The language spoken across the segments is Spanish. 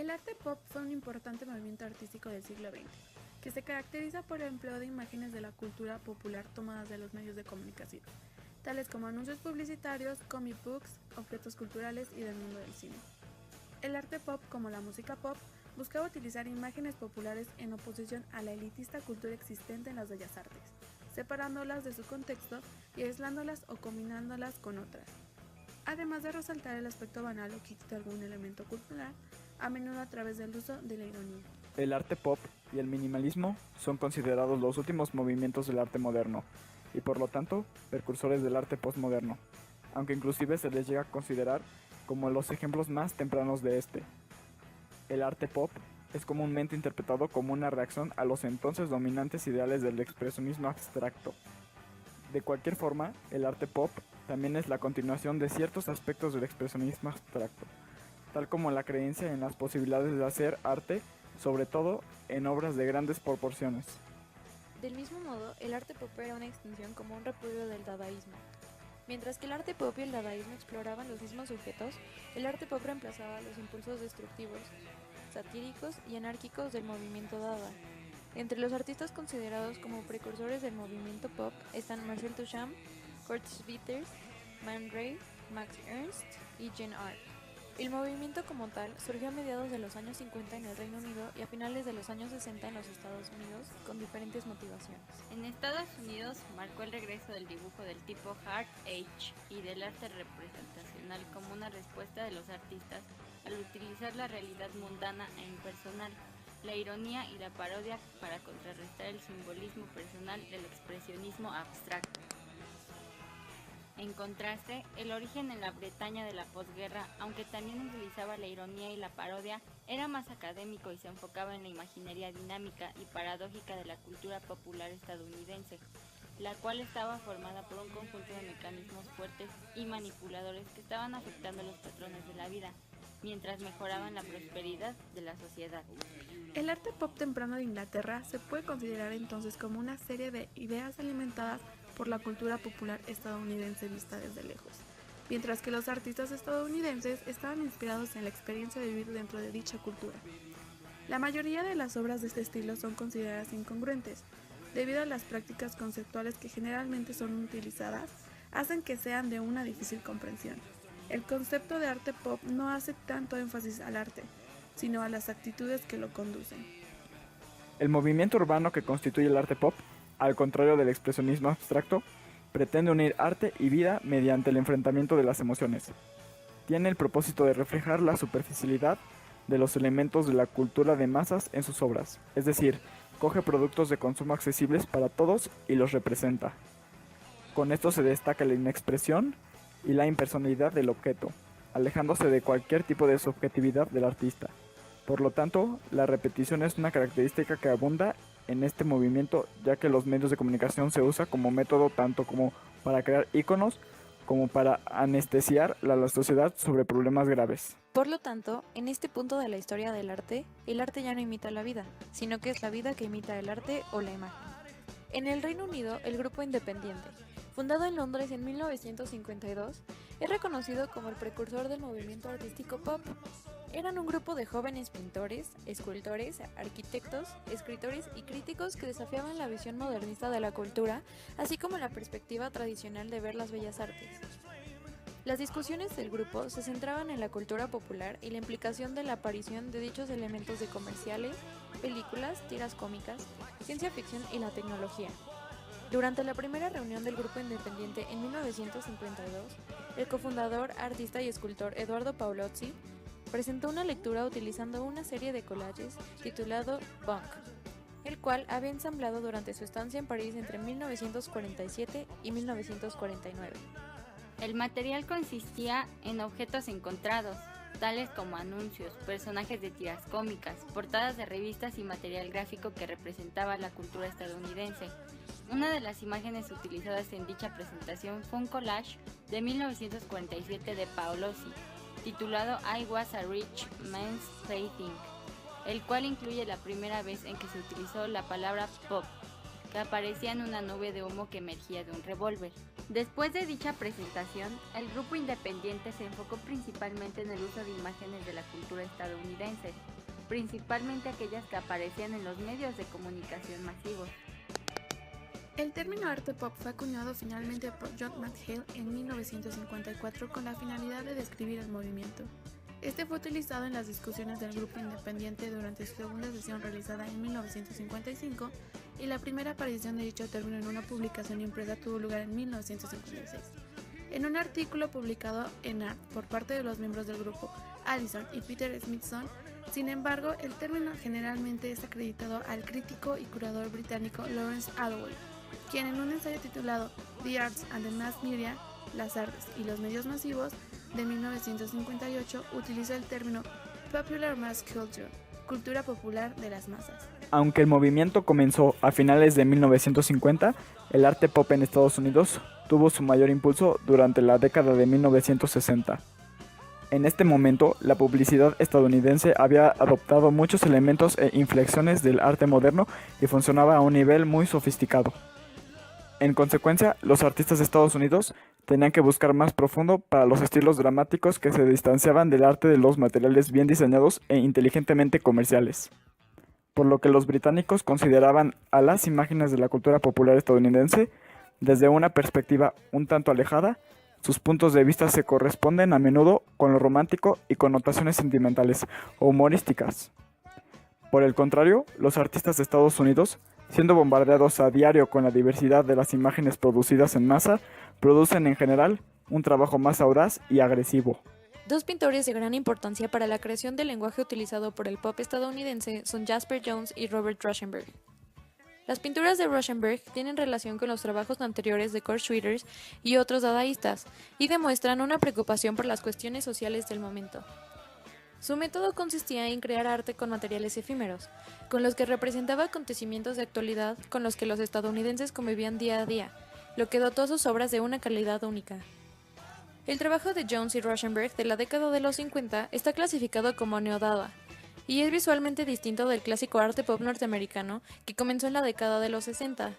El arte pop fue un importante movimiento artístico del siglo XX, que se caracteriza por el empleo de imágenes de la cultura popular tomadas de los medios de comunicación, tales como anuncios publicitarios, comic books, objetos culturales y del mundo del cine. El arte pop, como la música pop, buscaba utilizar imágenes populares en oposición a la elitista cultura existente en las bellas artes, separándolas de su contexto y aislándolas o combinándolas con otras. Además de resaltar el aspecto banal o kitsch de algún elemento cultural, a menudo a través del uso de la ironía. El arte pop y el minimalismo son considerados los últimos movimientos del arte moderno y por lo tanto precursores del arte postmoderno, aunque inclusive se les llega a considerar como los ejemplos más tempranos de este. El arte pop es comúnmente interpretado como una reacción a los entonces dominantes ideales del expresionismo abstracto. De cualquier forma, el arte pop también es la continuación de ciertos aspectos del expresionismo abstracto, tal como la creencia en las posibilidades de hacer arte, sobre todo en obras de grandes proporciones. Del mismo modo, el arte pop era una extensión como un repudio del dadaísmo. Mientras que el arte pop y el dadaísmo exploraban los mismos sujetos, el arte pop reemplazaba los impulsos destructivos, satíricos y anárquicos del movimiento dada. Entre los artistas considerados como precursores del movimiento pop están Marcel Duchamp, Kurt Schwitters, Man Ray, Max Ernst y Jean Art. El movimiento como tal surgió a mediados de los años 50 en el Reino Unido y a finales de los años 60 en los Estados Unidos, con diferentes motivaciones. En Estados Unidos marcó el regreso del dibujo del tipo Hard Age y del arte representacional como una respuesta de los artistas al utilizar la realidad mundana e impersonal, la ironía y la parodia para contrarrestar el simbolismo personal del expresionismo abstracto. En contraste, el origen en la Bretaña de la posguerra, aunque también utilizaba la ironía y la parodia, era más académico y se enfocaba en la imaginería dinámica y paradójica de la cultura popular estadounidense, la cual estaba formada por un conjunto de mecanismos fuertes y manipuladores que estaban afectando los patrones de la vida, mientras mejoraban la prosperidad de la sociedad. El arte pop temprano de Inglaterra se puede considerar entonces como una serie de ideas alimentadas por la cultura popular estadounidense vista desde lejos, mientras que los artistas estadounidenses estaban inspirados en la experiencia de vivir dentro de dicha cultura. La mayoría de las obras de este estilo son consideradas incongruentes, debido a las prácticas conceptuales que generalmente son utilizadas, hacen que sean de una difícil comprensión. El concepto de arte pop no hace tanto énfasis al arte, sino a las actitudes que lo conducen. El movimiento urbano que constituye el arte pop, al contrario del expresionismo abstracto, pretende unir arte y vida mediante el enfrentamiento de las emociones. Tiene el propósito de reflejar la superficialidad de los elementos de la cultura de masas en sus obras, es decir, coge productos de consumo accesibles para todos y los representa. Con esto se destaca la inexpresión y la impersonalidad del objeto, alejándose de cualquier tipo de subjetividad del artista. Por lo tanto, la repetición es una característica que abunda en este movimiento, ya que los medios de comunicación se usan como método tanto como para crear íconos como para anestesiar a la sociedad sobre problemas graves. Por lo tanto, en este punto de la historia del arte, el arte ya no imita la vida, sino que es la vida que imita el arte o la imagen. En el Reino Unido, el grupo Independiente, fundado en Londres en 1952, es reconocido como el precursor del movimiento artístico pop. Eran un grupo de jóvenes pintores, escultores, arquitectos, escritores y críticos que desafiaban la visión modernista de la cultura, así como la perspectiva tradicional de ver las bellas artes. Las discusiones del grupo se centraban en la cultura popular y la implicación de la aparición de dichos elementos de comerciales, películas, tiras cómicas, ciencia ficción y la tecnología. Durante la primera reunión del grupo independiente en 1952, el cofundador, artista y escultor Eduardo Paolozzi presentó una lectura utilizando una serie de collages titulado Bunk, el cual había ensamblado durante su estancia en París entre 1947 y 1949. El material consistía en objetos encontrados, tales como anuncios, personajes de tiras cómicas, portadas de revistas y material gráfico que representaba la cultura estadounidense. Una de las imágenes utilizadas en dicha presentación fue un collage de 1947 de Paolozzi, titulado I Was a Rich Man's Plaything, el cual incluye la primera vez en que se utilizó la palabra pop, que aparecía en una nube de humo que emergía de un revólver. Después de dicha presentación, el grupo independiente se enfocó principalmente en el uso de imágenes de la cultura estadounidense, principalmente aquellas que aparecían en los medios de comunicación masivos. El término arte pop fue acuñado finalmente por John McHale en 1954 con la finalidad de describir el movimiento. Este fue utilizado en las discusiones del grupo independiente durante su segunda sesión realizada en 1955 y la primera aparición de dicho término en una publicación impresa tuvo lugar en 1956. En un artículo publicado en Art por parte de los miembros del grupo, Allison y Peter Smithson, sin embargo, el término generalmente es acreditado al crítico y curador británico Lawrence Alloway, quien en un ensayo titulado The Arts and the Mass Media, las artes y los medios masivos, de 1958, utilizó el término Popular Mass Culture, cultura popular de las masas. Aunque el movimiento comenzó a finales de 1950, el arte pop en Estados Unidos tuvo su mayor impulso durante la década de 1960. En este momento, la publicidad estadounidense había adoptado muchos elementos e inflexiones del arte moderno y funcionaba a un nivel muy sofisticado. En consecuencia, los artistas de Estados Unidos tenían que buscar más profundo para los estilos dramáticos que se distanciaban del arte de los materiales bien diseñados e inteligentemente comerciales. Por lo que los británicos consideraban a las imágenes de la cultura popular estadounidense desde una perspectiva un tanto alejada. Sus puntos de vista se corresponden a menudo con lo romántico y connotaciones sentimentales o humorísticas. Por el contrario, los artistas de Estados Unidos, siendo bombardeados a diario con la diversidad de las imágenes producidas en masa, producen en general un trabajo más audaz y agresivo. Dos pintores de gran importancia para la creación del lenguaje utilizado por el pop estadounidense son Jasper Johns y Robert Rauschenberg. Las pinturas de Rauschenberg tienen relación con los trabajos anteriores de Kurt Schwitters y otros dadaístas, y demuestran una preocupación por las cuestiones sociales del momento. Su método consistía en crear arte con materiales efímeros, con los que representaba acontecimientos de actualidad con los que los estadounidenses convivían día a día, lo que dotó a sus obras de una calidad única. El trabajo de Jones y Rauschenberg de la década de los 50 está clasificado como neodada, y es visualmente distinto del clásico arte pop norteamericano que comenzó en la década de los 60.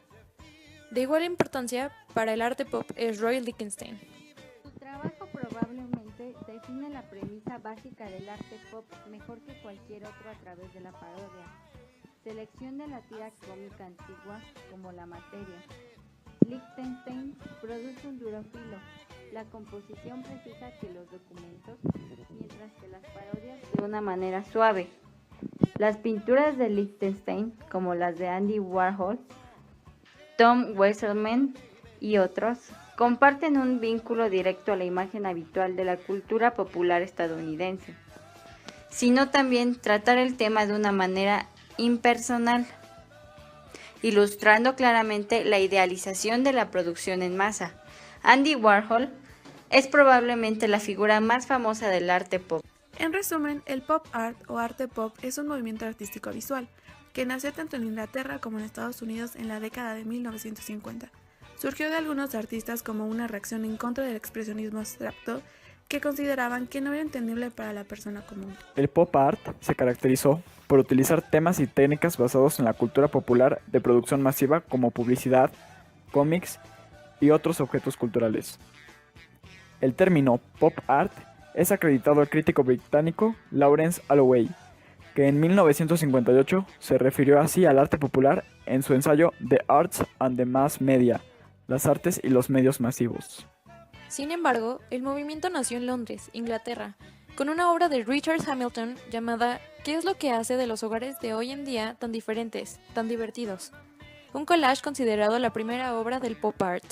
De igual importancia para el arte pop es Roy Lichtenstein. Su trabajo probablemente define la premisa básica del arte pop mejor que cualquier otro a través de la parodia, selección de la tira cómica antigua como la materia. Lichtenstein produce un duro filo, la composición precisa que los documentos, mientras que las parodias de una manera suave. Las pinturas de Lichtenstein, como las de Andy Warhol, Tom Wesselman y otros, comparten un vínculo directo a la imagen habitual de la cultura popular estadounidense, sino también tratar el tema de una manera impersonal, ilustrando claramente la idealización de la producción en masa. Andy Warhol es probablemente la figura más famosa del arte pop. En resumen, el pop art o arte pop es un movimiento artístico visual que nació tanto en Inglaterra como en Estados Unidos en la década de 1950. Surgió de algunos artistas como una reacción en contra del expresionismo abstracto que consideraban que no era entendible para la persona común. El pop art se caracterizó por utilizar temas y técnicas basados en la cultura popular de producción masiva como publicidad, cómics y otros objetos culturales. El término pop art es acreditado al crítico británico Lawrence Alloway, que en 1958 se refirió así al arte popular en su ensayo The Arts and the Mass Media, las artes y los medios masivos. Sin embargo, el movimiento nació en Londres, Inglaterra, con una obra de Richard Hamilton llamada ¿Qué es lo que hace de los hogares de hoy en día tan diferentes, tan divertidos? Un collage considerado la primera obra del pop art.